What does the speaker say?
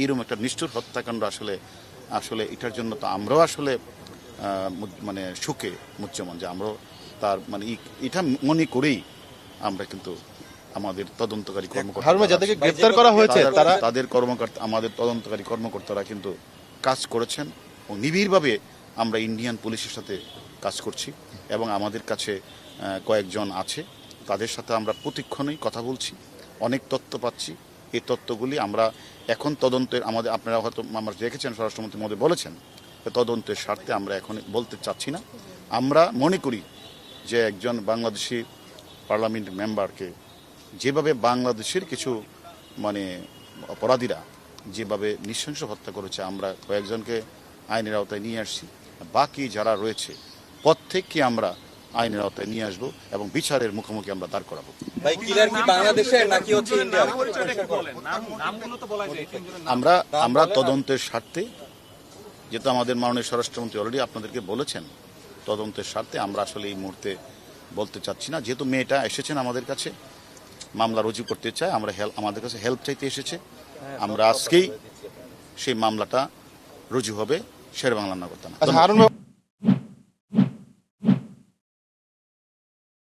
এরকম একটা নিষ্ঠুর হত্যাকাণ্ড আসলে আসলে এটার জন্য তো আমরাও আসলে মানে সুখে মুচ্যমান যে আমরাও তার মানে এটা মনে করেই আমরা কিন্তু আমাদের তদন্তকারী কর্মকর্তা যাদেরকে গ্রেফতার করা হয়েছে তাদের কর্মকর্তা আমাদের তদন্তকারী কর্মকর্তারা কিন্তু কাজ করেছেন এবং নিবিড়ভাবে আমরা ইন্ডিয়ান পুলিশের সাথে কাজ করছি এবং আমাদের কাছে কয়েকজন আছে তাদের সাথে আমরা প্রতিক্ষণেই কথা বলছি, অনেক তথ্য পাচ্ছি। এই তথ্যগুলি আমরা এখন তদন্তের আমাদের আপনারা হয়তো আমরা দেখেছেন স্বরাষ্ট্রমন্ত্রী মহোদয় বলেছেন তদন্তের স্বার্থে আমরা এখন বলতে চাচ্ছি না। আমরা মনে করি যে একজন বাংলাদেশি পার্লামেন্ট মেম্বারকে যেভাবে বাংলাদেশের কিছু মানে অপরাধীরা যেভাবে নৃশংস হত্যা করেছে আমরা কয়েকজনকে আইনের আওতায় নিয়ে আসছি, বাকি যারা রয়েছে প্রত্যেককে আমরা আইনের আওতায় নিয়ে আসবো এবং বিচারের মুখোমুখি আমরা দাঁড় করাবো। আমরা তদন্তের স্বার্থে যেহেতু আমাদের মাননীয় স্বরাষ্ট্রমন্ত্রী অলরেডি আপনাদেরকে বলেছেন তদন্তের স্বার্থে আমরা আসলে এই মুহূর্তে বলতে চাচ্ছি না। যেহেতু মেয়েটা এসেছেন আমাদের কাছে মামলা রুজু করতে চায়, আমরা আমাদের কাছে হেল্প চাইতে এসেছে, আমরা আজকেই সেই মামলাটা রুজু হবে শেরেবাংলা নগর থানা।